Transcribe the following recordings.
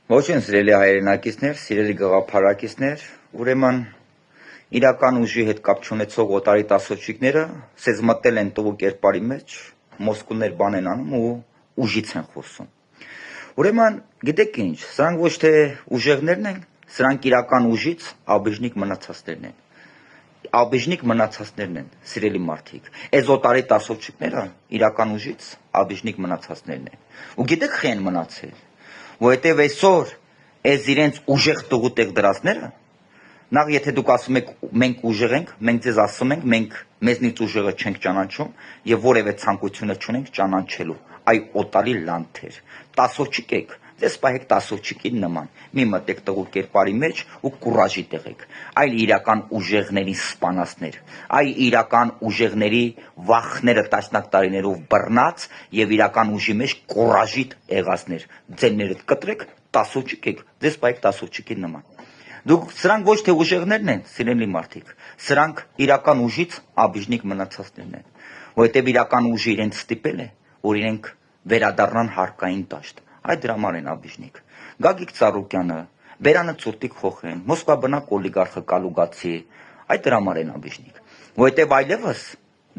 Ոչինչ սիրելի հայրենակիցներ, սիրելի գաղափարակիցներ, ուրեմն իրական ուժի հետ կապ չունեցող օտարի տասոչիկները սեզ մտել են տվու կերպարի մեջ, մոսկուներ բան են անում ու ուժից են խոսում։ Ուրեմն գիտեք ինչ, սրանք ոչ թե ուժեղներն են, սրանք իրական ուժից աբիժնիկ մնացածներն են։ Աբիժնիկ մնացածներն են, սիրելի մարդիկ։ Այս օտարի տասոչիկները իրական ուժից աբիժնիկ մնացածներն են։ Ու գիտեք խի են մնացել, որովհետև այսօր այս իրենց ուժեղ տղուտեղ դրածները, նախ եթե դուք ասում եք մենք ուժեղ ենք, մենք ձեզ ասում ենք մենք մեզնից ուժեղը չենք ճանաչում եւ որևէ ցանկությունը չունենք ճանաչելու, այ օտարի լանթեր, տասոչիկ եք, ձեզ պահեք տասոչիկի նման, մի մտեք տղու կերպարի մեջ ու կուրաժի տեղեք, այլ իրական ուժեղների սպանածներ, այ իրական ուժեղների վախները տասնյակ տարիներով բռնած եւ իրական ուժի մեջ կուրաժիտ եղածներ, ձեններդ կտրեք, տասոչիկ եք, ձեզ պահեք տասոչիկի նման։ Դուք սրանք ոչ թե ուժեղներն են, սիրելի մարդիկ, սրանք իրական ուժից աբիժնիկ մնացածներն են, որովհետև իրական ուժը իրենց ստիպել է, որ իրենք վերադառնան հարկային դաշտ, այդ դրա համար են աբիժնիկ։ Գագիկ Ծառուկյանը, Բերանը Ցուրտիկ Խոխեն, Մոսկվա բնակ օլիգարխը Կալուգացի, այդ դրա համար են աբիժնիկ, որովհետև այլևս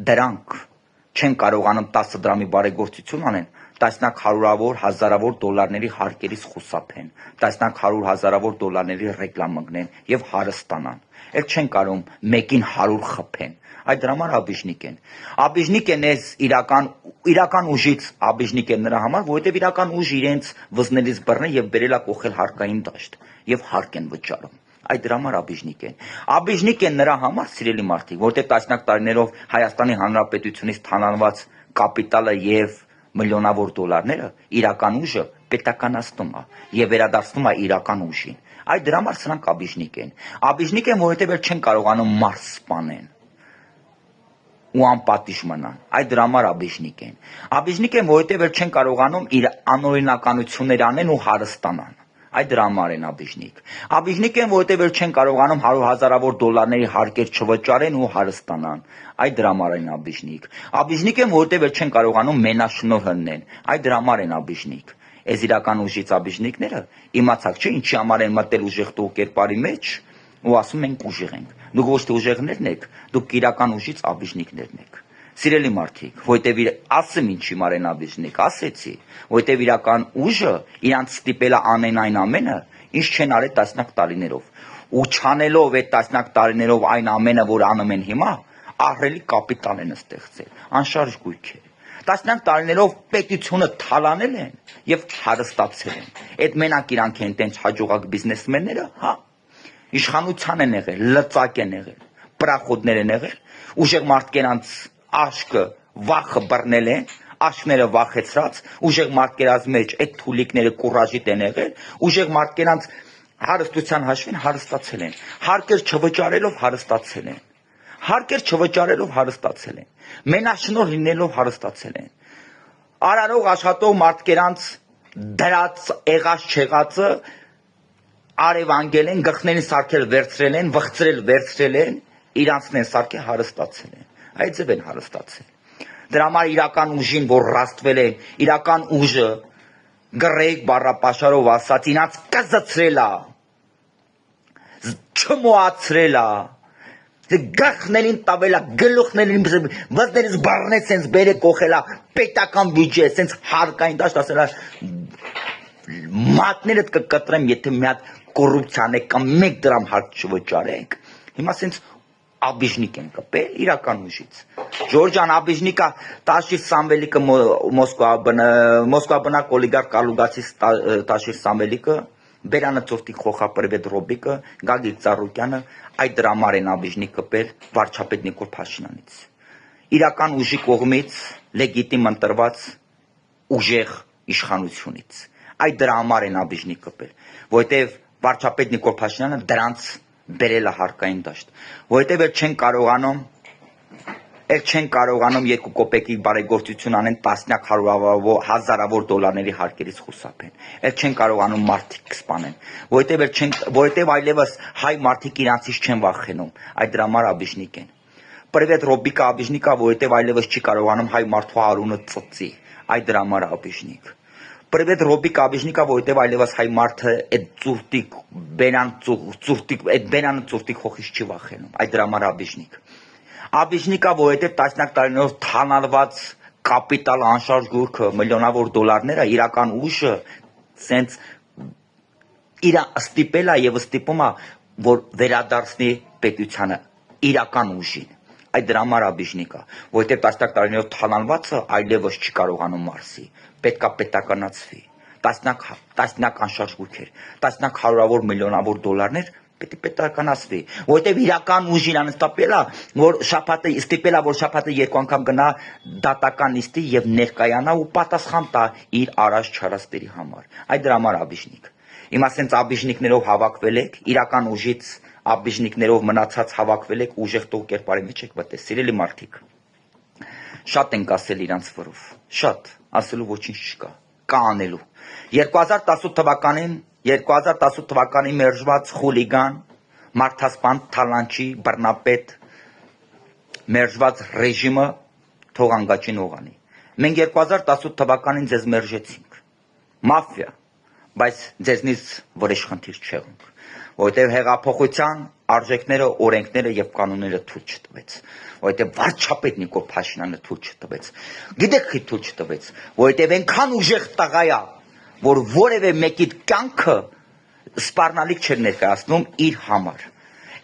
դրանք չեն կարողանում 10 դրամի բարեգործություն անեն, տասնյակ հարյուրավոր հազարավոր դոլարների հարկերից խուսափեն, տասնյակ հարյուր հազարավոր դոլարների ռեկլամ ընկնեն եւ հարստանան։ Էլ չեն կարող մեկին 100 խփեն։ Այդ դրա համար աբիժնիկ են։ Աբիժնիկ են այս իրական ուժից աբիժնիկ են նրա համար, որովհետեւ իրական ուժը իրենց վզներից բռնել եւ բերելա կողել հարկային դաշտ եւ հարկ են վճարում։ Այդ դրա համար աբիժնիկ են։ Աբիժնիկ են նրա համար, սիրելի մարդիկ, որտեղ տասնյակ տարիներով Հայաստանի Հանրապետությունից թանանված կապիտալը եւ միլիոնավոր դոլարները իրական ուժը պետականացնում է եւ վերադարձնում է իրական ուժին։ Այդ դրա համար սրանք աբիժնիկ են։ Աբիժնիկ են, որովհետեւ չեն կարողանում մարդ սպանեն ու անպատիժ մնան։ Այդ դրա համար աբիժնիկ են։ Աբիժնիկ են, որովհետեւ չեն կարողանում իր անօրինականություններ անեն ու հարստանան։ Այդ դրա համար են աբիժնիկ։ Աբիժնիկ են, որովհետև չեն կարողանում հարյուր հազարավոր դոլարների հարկեր չվճարեն ու հարստանան։ Այդ դրա համար են աբիժնիկ։ Աբիժնիկ են, որովհետև չեն կարողանում մենաշնորհ հննեն։ Այդ դրա համար են աբիժնիկ։ Այս իրական ուժից աբիժնիկները իմացակ չէ ինչի համար են մտել ուժեղ տու կերպարի մեջ ու ասում ենք ուժեղ ենք։ Դուք ոչ թե ուժեղներն եք, դուք իրական ուժից աբիժնիկներն եք։ Սիրելի մարդիկ, որտեվ ասեմ ինչի մարեն աբիժնիկ, ասեցի, որտեվ իրական ուժը իրանց ստիպել է անեն այն ամենը, ինչ չեն արել տասնյակ տարիներով։ Ու չանելով այդ տասնյակ տարիներով այն ամենը, որ անում են հիմա, ահռելի կապիտալ են ստեղծել, անշարժ գույքեր։ Տասնյակ տարիներով պետությունը թալանել են եւ հարստացել են։ Այդ մենակ իրանք են տենց հաջողակ բիզնեսմենները, հա։ Իշխանության են եղել, լծակ են եղել, պրախոդներ են եղել, ուժեղ մարդկանց աշկը վախը բռնել են, աշկները վախեցրած, ուժեղ մարդկանց մեջ այդ թուլիկները կուրաժիտ են եղել, ուժեղ մարդկանց հարստության հաշվին հարստացել են, հարկեր չվճարելով հարստացել են, հարկեր չվճարելով հարստացել են, մենաշնորհ լինելով հարստացել են, արարող աշխատող մարդկանց դրած եղած չեղածը արևանգել են, գլխներին սարքել վերցրել են, վխծրել վերցրել են, իրանցն են սարքել հարստացել են, այդ ձև են հարստացել։ Դրա համար իրական ուժին, որ ռաստվել են, իրական ուժը գրեգ բառապաշարով ասած իրանց կզծրել է, չմոացրել է, գլխներին տավել է, գլուխներին վզներից բռնել, սենց բերե կողել է, պետական բյուջե, սենց հարկային դաշտ ասել է, մատներդ կկտրեմ, եթե մի հատ կոռուպցիան եք կամ 1 դրամ հարկ չվճարեք, հիմա սենց աբիժնիկ են կպել իրական ուժից։ Ժորժան աբիժնիկա Տաշիր Սամվելիկը Մոսկվա բնակ օլիգարխ Կալուգացի Տաշիր Սամվելիկը, Բերանը Ցուրտիկ Խոխապրվետ Ռոբիկը, Գագիկ Ծառուկյանը այդ դրա համար են աբիժնիկ կպել վարչապետ Նիկոլ Փաշինյանից։ Իրական ուժի կողմից լեգիտիմ ընտրված ուժեղ իշխանությունից։ Այդ դրա համար են աբիժնիկ կպել, որովհետև վարչապետ Նիկոլ Փաշինյանը դրանց բերել է հարկային դաշտ, որովհետև չեն կարողանում 2 կոպեկի բարեգործություն անեն տասնյակ հազարավոր դոլարների հարկերից խուսափեն, չեն կարողանում մարդիկ սպանեն, որովհետև այլևս հայ մարդիկ իրանցից չեն վախենում, այդ դրա համար աբիժնիկ են։ Պրվետ Ռոբիկը աբիժնիկ է, որովհետև այլևս չի կարողանում հայ մարդու արունը ծծի, այդ դրա համար աբիժնիկ։ Привет Ռոբիկ Աբիժնիկա, որովհետև այլևս հայ մարդը այդ ծուրտիկ բենան ծուրտիկ հոխից չի վախենում, այդ դրա համար Աբիժնիկ։ Աբիժնիկա, որովհետև տասնյակ տարիներով թանալված կապիտալ անշարժ գուրքը միլիոնավոր դոլարները իրական ուժը սենց իր ստիպել է եւ ստիպում է, որ վերադարձնի պետությանը իրական ուժին։ Այդ դրա համար Աբիժնիկա, որովհետև տասնյակ տարիներով թանալվածը այլևս չի կարողանում մարսի, պետքա պետականացվի, տասնյակ անշարժ գույքեր, տասնյակ հարյուրավոր միլիոնավոր դոլարներ պետք է պետականացվի, որովհետև իրական ուժին անստապել է, որ շաբաթը ստիպել է, որ շաբաթը երկու անգամ գնա դատական նիստի եւ ներկայանա ու պատասխան տա իր արած չարաստերի համար։ Այդ դրա համար Աբիժնիկ։ Հիմա սենց Աբիժնիկներով հավաքվել եք, իրական ուժից Աբիժնիկներով մնացած հավաքվել եք ուժեղ տող կերպարի մեջ եք մտել, սիրելի մարդիկ։ Շատ ենք ասել իրանց վրով, շատ, ասելու ոչինչ չկա, կա անելու։ 2018 թվականի մերժված խուլիգան, մարդասպան, թալանչի, բռնապետ, մերժված ռեժիմը թող անգաչին օղանի։ Մենք 2018 թվականին ձեզ մերժեցինք, մաֆիա, բայց ձեզնից վրեժխնդիր չեղունք, որովհետև հեղափոխության արժեքները, օրենքները եւ կանոնները թույլ չտվեց, որովհետև վարչապետ Նիկոլ Փաշինյանը թույլ չտվեց։ Գիտեք ի թույլ չտվեց, որովհետև այնքան ուժեղ տղա է, որ որևէ մեկի կյանքը սպառնալիք չէր ներկայացնում իր համար։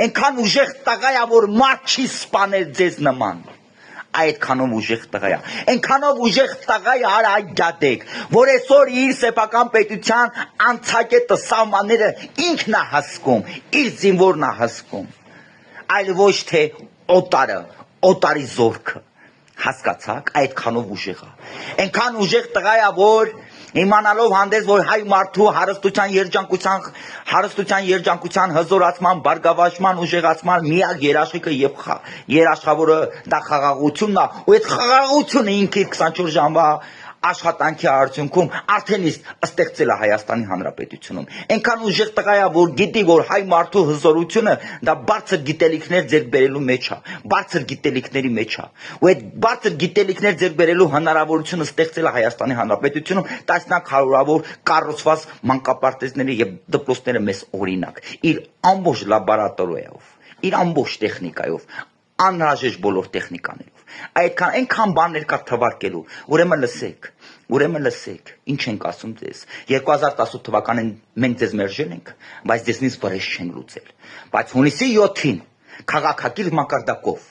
Այնքան ուժեղ տղա է, որ մարդ չի սպանել ձեզ նման։ Այդքանով ուժեղ տղա է, այնքանով ուժեղ տղա է այդ գադեք, որ այսօր իր սեփական պետության անցակետը սահմանները ինքն է հասկում, իր զինվորն է հասկում, այլ ոչ թե օտարի զորքը, հասկացաք, այդքանով ուժեղ է, այնքան ուժեղ տղա է, որ իմանալով հանդես, որ հայ մարդու հարստության երջանկության հզորացման, բարգավաճման, ուժեղացման միակ երաշխիքը եւ երաշխավորը դա խաղաղությունն է, ու այդ խաղաղությունը ինքը 24 ժամվա աշխատանքի արդյունքում արդեն իսկ ստեղծել է Հայաստանի Հանրապետությունում։ Այնքան ուժեղ տղա է, որ գիտի, որ հայ մարդու հզորությունը դա բարձր գիտելիքներ ձեռք բերելու մեջ է, բարձր գիտելիքների մեջ է։ Ու այդ բարձր գիտելիքներ ձեռք բերելու հնարավորությունը ստեղծել է Հայաստանի Հանրապետությունում տասնյակ հարյուրավոր կառուցված մանկապարտեզների եւ դպրոցները մեզ օրինակ, իր ամբողջ լաբորատորիայով, իր ամբողջ տեխնիկայով, անհրաժեշտ բոլոր տեխնիկաներով։ Այնքան բաներ կա թվարկելու, ուրեմն լսեք, ինչ ենք ասում ձեզ։ 2018 թվականին մենք ձեզ մերժել ենք, բայց ձեզնից վրեժ չենք լուծել։ Բայց հունիսի 7-ին քաղաքակիր մակարդակով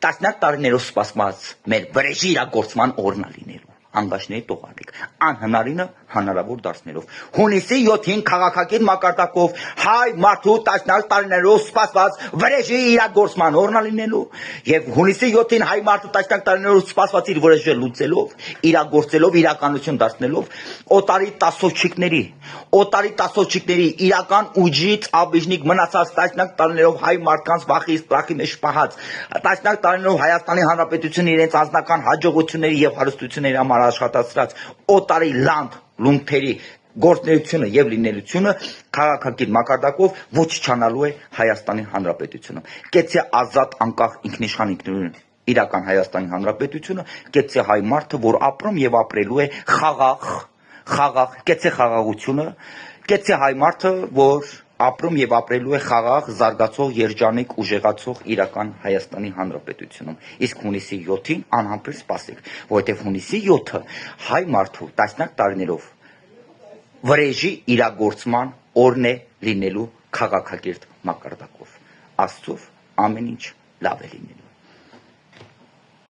տասնյակ տարիներով սպասված մեր վրեժի իրագործման օրն է լինելու։ Անգաշների տողալիք, անհնարինը հնարավոր դարձնելով։ Հունիսի 7-ին քաղաքակիր մակարդակով հայ մարդու տասնյակ տարիներով սպասված վրեժի իրագործման օրն է լինելու, եւ հունիսի 7-ին հայ մարդու տասնյակ տարիներով սպասված իր վրեժը լուծելով, իրագործելով, իրականություն դարձնելով, օտարի տասոչիկների իրական ուժից Աբիժնիկ մնացած տասնյակ տարիներով հայ մարդկանց վախից տրախի մեջ պահած, տասնյակ տարիներով Հայաստանի Հանրապետությունը իրենց անձնական հաջողությունների եւ հարստությունների համար աշխատացրած օտարի լունդերի գործունեությունը եւ լինելությունը քաղաքակիր մակարդակով ոչ չանալու է Հայաստանի Հանրապետությունում։ Կեցե ազատ անկախ ինքնիշխան իրական Հայաստանի Հանրապետությունը, կեցե հայ մարդը, որ ապրում եւ ապրելու է խաղաղ, կեցե խաղաղությունը, կեցե հայ մարդը, որ ապրում եւ ապրելու է խաղաղ, զարգացող, երջանիկ, ուժեղացող իրական Հայաստանի Հանրապետությունում։ Իսկ հունիսի 7-ին անհամբեր սպասեք, որովհետեւ հունիսի 7-ը հայ մարդու տասնյակ տարիներով վրեժի իրագործման օրն է լինելու քաղաքակիրթ մակարդակով։ Աստծով ամեն ինչ լավ է լինելու։